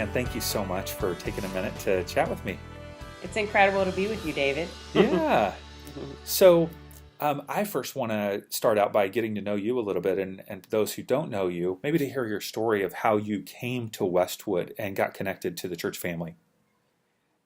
Karriann, thank you so much for taking a minute to chat with me. It's incredible to be with you, David. Yeah. So, I first want to start out by getting to know you a little bit, and those who don't know you, maybe to hear your story of how you came to Westwood and got connected to the church family.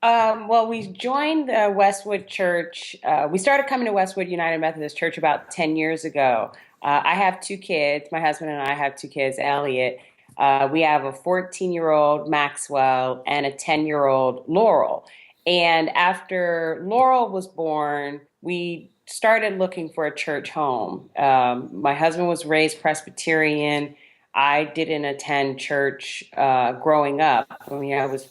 Well, we joined the Westwood Church. We started coming to Westwood United Methodist Church about 10 years ago. I have two kids. My husband and I have two kids, Elliot. We have a 14-year-old Maxwell and a 10-year-old Laurel. And after Laurel was born, we started looking for a church home. My husband was raised Presbyterian. I didn't attend church growing up. I mean, I was,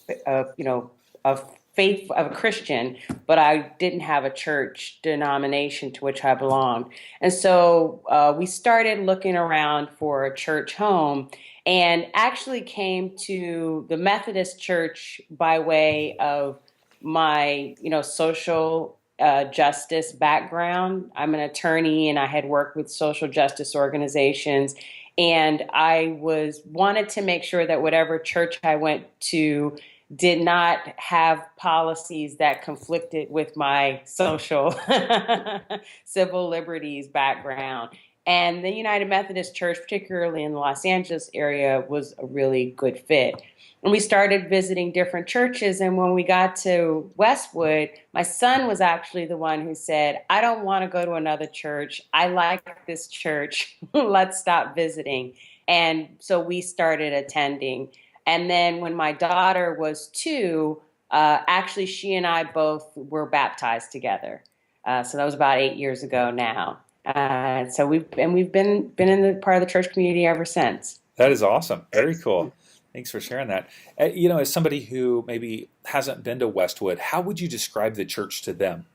a faith of a Christian, but I didn't have a church denomination to which I belonged. And so we started looking around for a church home and actually came to the Methodist Church by way of my, social justice background. I'm an attorney and I had worked with social justice organizations. And I wanted to make sure that whatever church I went to did not have policies that conflicted with my social civil liberties background. And the United Methodist Church, particularly in the Los Angeles area, was a really good fit. And we started visiting different churches. And when we got to Westwood, my son was actually the one who said, I don't want to go to another church. I like this church. Let's stop visiting. And so we started attending. And then when my daughter was 2, actually she and I both were baptized together. So that was about 8 years ago now. So we've been in the part of the church community ever since. That is awesome. Very cool. Thanks for sharing that. As somebody who maybe hasn't been to Westwood, how would you describe the church to them?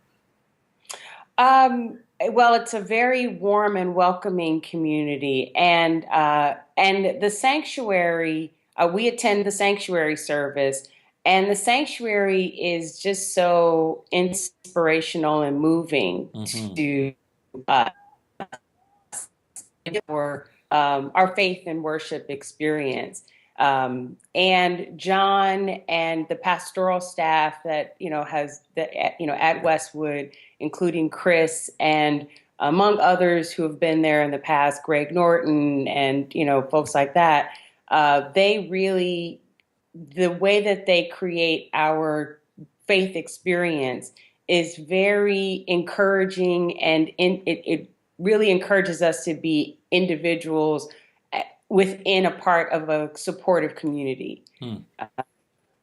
Well, it's a very warm and welcoming community, and the sanctuary. We attend the sanctuary service, and the sanctuary is just so inspirational and moving to us for our faith and worship experience. And John and the pastoral staff that has at Westwood, including Chris and among others who have been there in the past, Greg Norton and folks like that. They really, the way that they create our faith experience is very encouraging, and it really encourages us to be individuals within a part of a supportive community.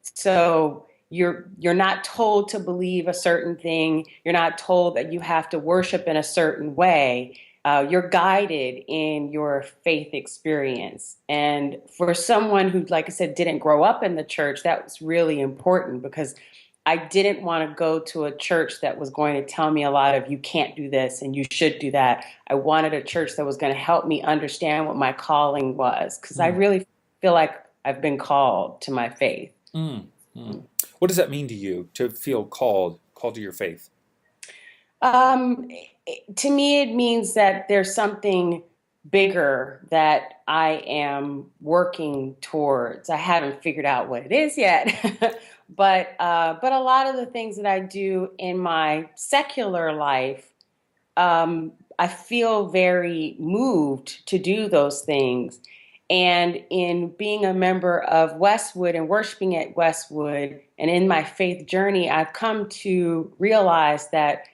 So you're not told to believe a certain thing. You're not told that you have to worship in a certain way. You're guided in your faith experience. And for someone who, like I said, didn't grow up in the church, that was really important because I didn't want to go to a church that was going to tell me a lot of you can't do this and you should do that. I wanted a church that was going to help me understand what my calling was, because I really feel like I've been called to my faith. What does that mean to you to feel called to your faith? To me, it means that there's something bigger that I am working towards. I haven't figured out what it is yet, but a lot of the things that I do in my secular life, I feel very moved to do those things. And in being a member of Westwood and worshiping at Westwood and in my faith journey, I've come to realize that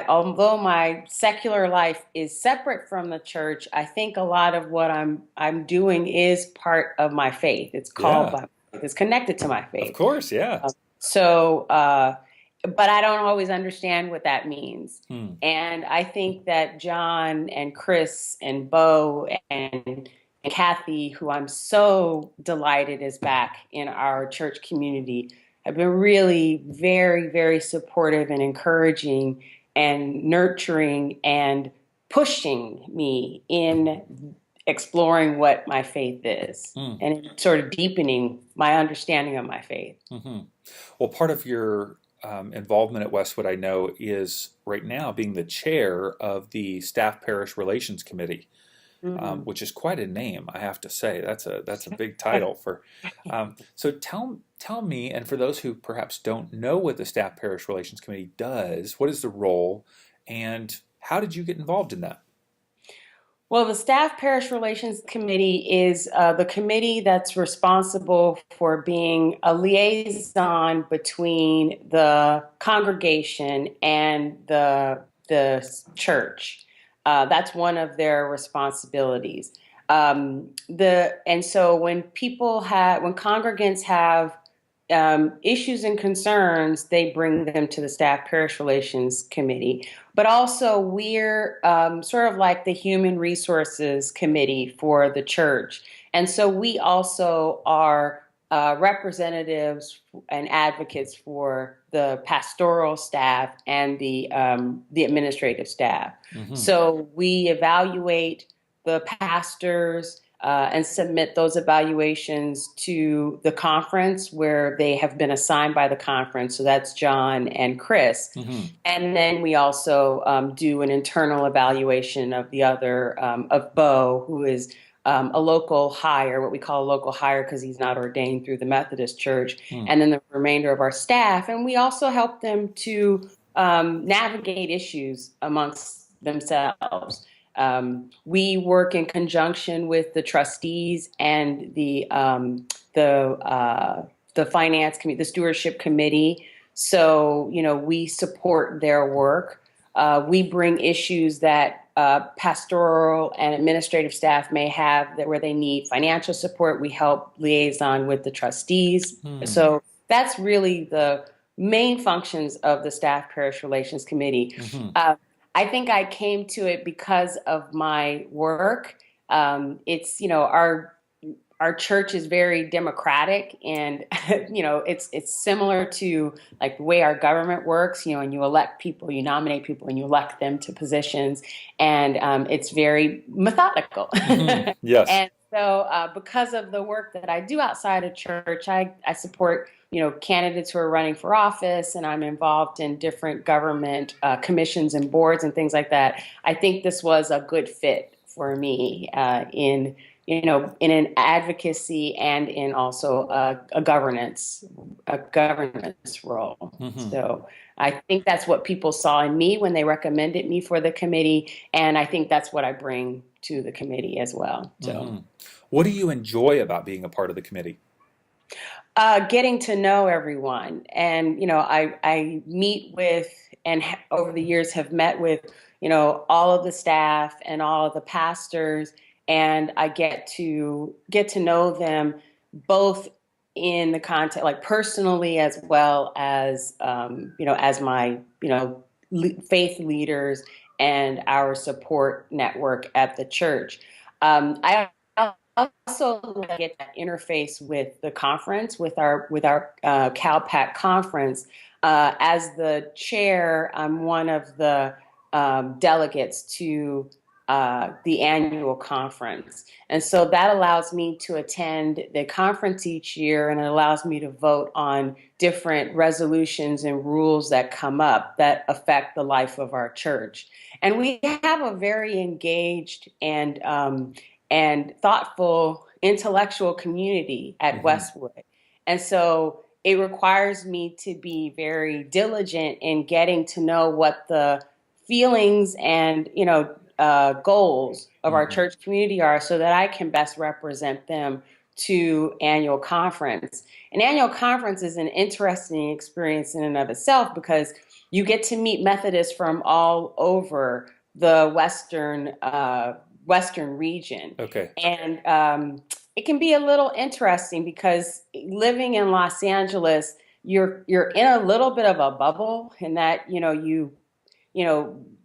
although my secular life is separate from the church, I think a lot of what I'm doing is part of my faith. It's called by faith. It's connected to my faith. Of course, yeah. But I don't always understand what that means. And I think that John and Chris and Bo and Kathy, who I'm so delighted is back in our church community, have been really very, very supportive and encouraging and nurturing and pushing me in exploring what my faith is and sort of deepening my understanding of my faith. Well, part of your involvement at Westwood, I know, is right now being the chair of the Staff Parish Relations Committee. Mhm. which is quite a name, I have to say. That's a big title for. So tell me, and for those who perhaps don't know what the Staff Parish Relations Committee does, what is the role, and how did you get involved in that? Well, the Staff Parish Relations Committee is the committee that's responsible for being a liaison between the congregation and the church. That's one of their responsibilities. And so when congregants have issues and concerns, they bring them to the Staff Parish Relations Committee. But also, we're sort of like the Human Resources Committee for the church. And so we also are representatives and advocates for the pastoral staff and the administrative staff. Hmm. So we evaluate the pastors and submit those evaluations to the conference where they have been assigned by the conference. So that's John and Chris. Hmm. And then we also do an internal evaluation of the other, of Bo, who is a local hire, what we call a local hire because he's not ordained through the Methodist Church, Hmm. and then the remainder of our staff. And we also help them to navigate issues amongst themselves. We work in conjunction with the trustees and the finance committee, the stewardship committee. So we support their work. We bring issues that pastoral and administrative staff may have where they need financial support. We help liaison with the trustees. Hmm. So that's really the main functions of the Staff Parish Relations Committee. Hmm. Uh, I think I came to it because of my work. It's our church is very democratic, and it's similar to like the way our government works. And you elect people, you nominate people, and you elect them to positions, and it's very methodical. Hmm. Yes. And so, because of the work that I do outside of church, I support candidates who are running for office, and I'm involved in different government commissions and boards and things like that. I think this was a good fit for me in an advocacy and in also a governance role. Hmm. So I think that's what people saw in me when they recommended me for the committee, and I think that's what I bring to the committee as well. So Hmm. What do you enjoy about being a part of the committee? getting to know everyone, and I meet with and over the years have met with all of the staff and all of the pastors, and I get to know them both in the context, like personally, as well as as my faith leaders and our support network at the church. I also get that interface with the conference, with our CalPAC conference. As the chair, I'm one of the delegates to the annual conference. And so that allows me to attend the conference each year, and it allows me to vote on different resolutions and rules that come up that affect the life of our church. And we have a very engaged and thoughtful intellectual community at Hmm. Westwood. And so it requires me to be very diligent in getting to know what the feelings and goals of our Hmm. church community are, so that I can best represent them to annual conference. And annual conference is an interesting experience in and of itself because you get to meet Methodists from all over the Western region. Okay. And it can be a little interesting because living in Los Angeles, you're in a little bit of a bubble in that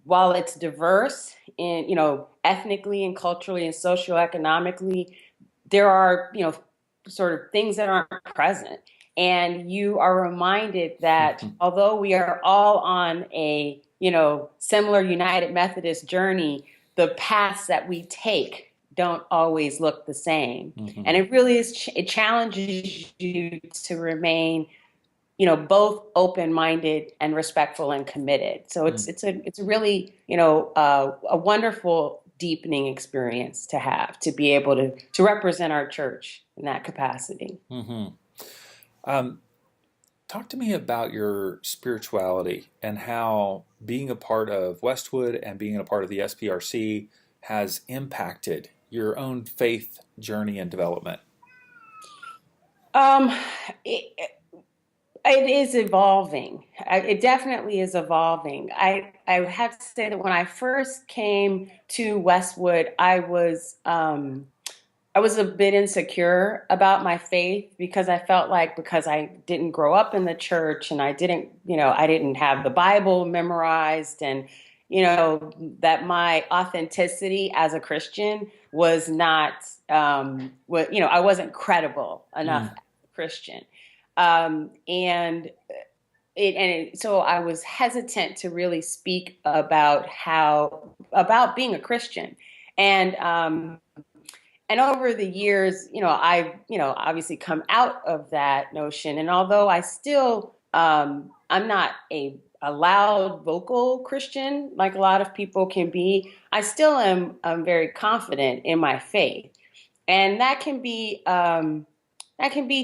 while it's diverse in ethnically and culturally and socioeconomically, there are sort of things that aren't present, and you are reminded that although we are all on a similar United Methodist journey, the paths that we take don't always look the same. Hmm. And it really is it challenges you to remain both open-minded and respectful and committed. So it's a really a wonderful deepening experience to have, to be able to represent our church in that capacity. Hmm. Um, Talk to me about your spirituality and how being a part of Westwood and being a part of the SPRC has impacted your own faith journey and development. Um, it, it is evolving. It definitely is evolving. I have to say that when I first came to Westwood, I was a bit insecure about my faith because I felt like because I didn't grow up in the church and I didn't have the Bible memorized and, that my authenticity as a Christian was not, I wasn't credible enough Mm. as a Christian. So I was hesitant to really speak about being a Christian. And, and over the years, obviously come out of that notion. And although I'm not a loud vocal Christian like a lot of people can be, I still am very confident in my faith. And that can be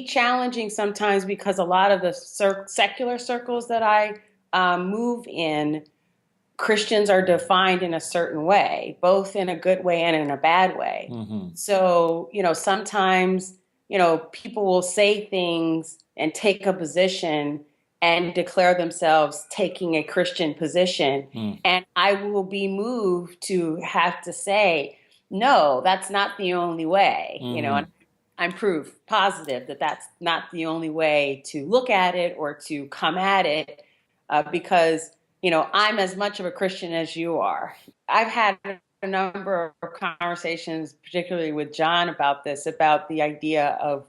challenging sometimes because a lot of the secular circles that I move in, Christians are defined in a certain way, both in a good way and in a bad way. Hmm. So, sometimes, people will say things and take a position and declare themselves taking a Christian position. Mm. And I will be moved to have to say, no, that's not the only way, Hmm. and I'm proof positive that that's not the only way to look at it or to come at it, because I'm as much of a Christian as you are. I've had a number of conversations, particularly with John, about this, about the idea of,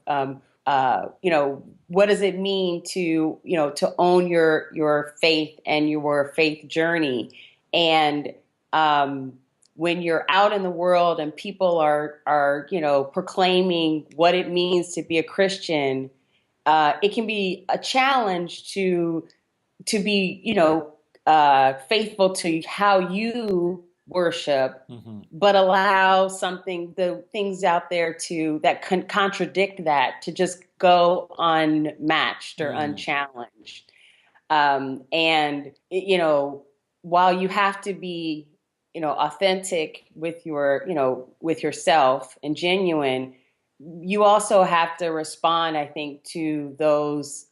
what does it mean to, to own your faith and your faith journey. And when you're out in the world and people are proclaiming what it means to be a Christian, it can be a challenge to be, faithful to how you worship, Hmm. but allow the things out there that can contradict that to just go unmatched or Mm. unchallenged. And, while you have to be, authentic with with yourself and genuine, you also have to respond, I think, to those,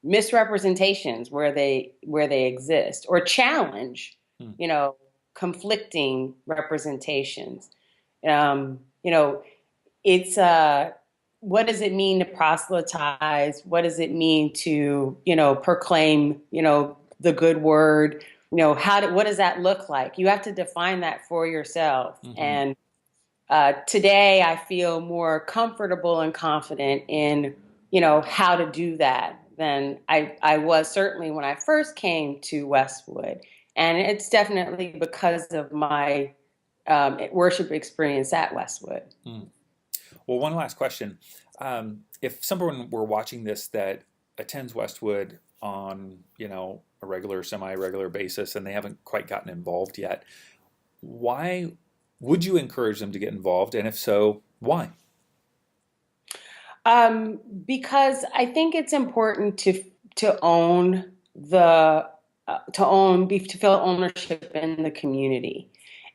misrepresentations where they exist, or challenge, Mm. you know, conflicting representations. Um, you know, it's what does it mean to proselytize? What does it mean to, proclaim, the good word? What does that look like? You have to define that for yourself. Hmm. And today I feel more comfortable and confident in, how to do that than I was certainly when I first came to Westwood. And it's definitely because of my worship experience at Westwood. Mm. Well, one last question. If someone were watching this that attends Westwood on, a regular, semi-regular basis and they haven't quite gotten involved yet, why would you encourage them to get involved? And if so, why? Because I think it's important to own the to feel ownership in the community.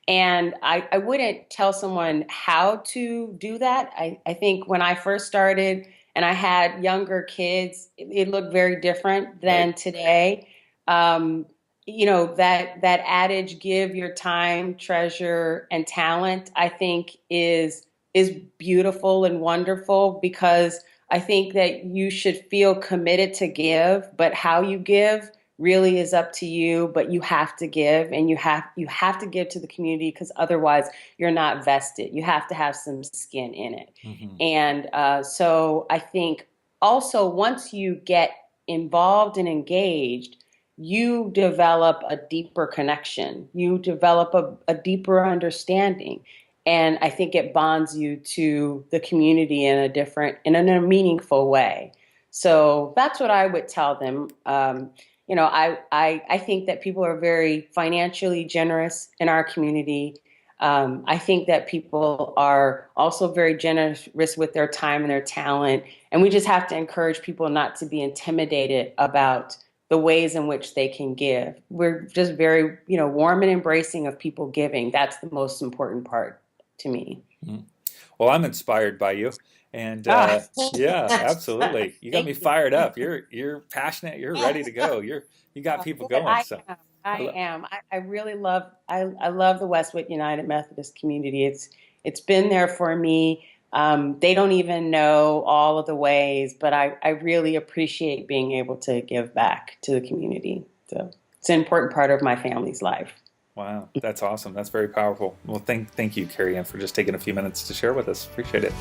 And I wouldn't tell someone how to do that. I think when I first started and I had younger kids, it looked very different Right. than today. Um, that adage, give your time, treasure, and talent, I think is beautiful and wonderful, because I think that you should feel committed to give, but how you give really is up to you. But you have to give, and you have to give to the community, because otherwise you're not vested. You have to have some skin in it. Hmm. And so I think also, once you get involved and engaged, you develop a deeper connection. You develop a deeper understanding. And I think it bonds you to the community in a meaningful way. So that's what I would tell them. I think that people are very financially generous in our community. I think that people are also very generous with their time and their talent, and we just have to encourage people not to be intimidated about the ways in which they can give. We're just very, warm and embracing of people giving. That's the most important part to me. Mm. Well, I'm inspired by you, and Thank you. yeah, absolutely. You got me Thank you. fired up. You're passionate. You're ready to go. You got people Good. going. So I I lo- am. I really love. I love the Westwood United Methodist community. It's been there for me. They don't even know all of the ways, but I really appreciate being able to give back to the community. So it's an important part of my family's life. wow, that's awesome. That's very powerful. Well, thank you, Carrie Ann, for just taking a few minutes to share with us. Appreciate it.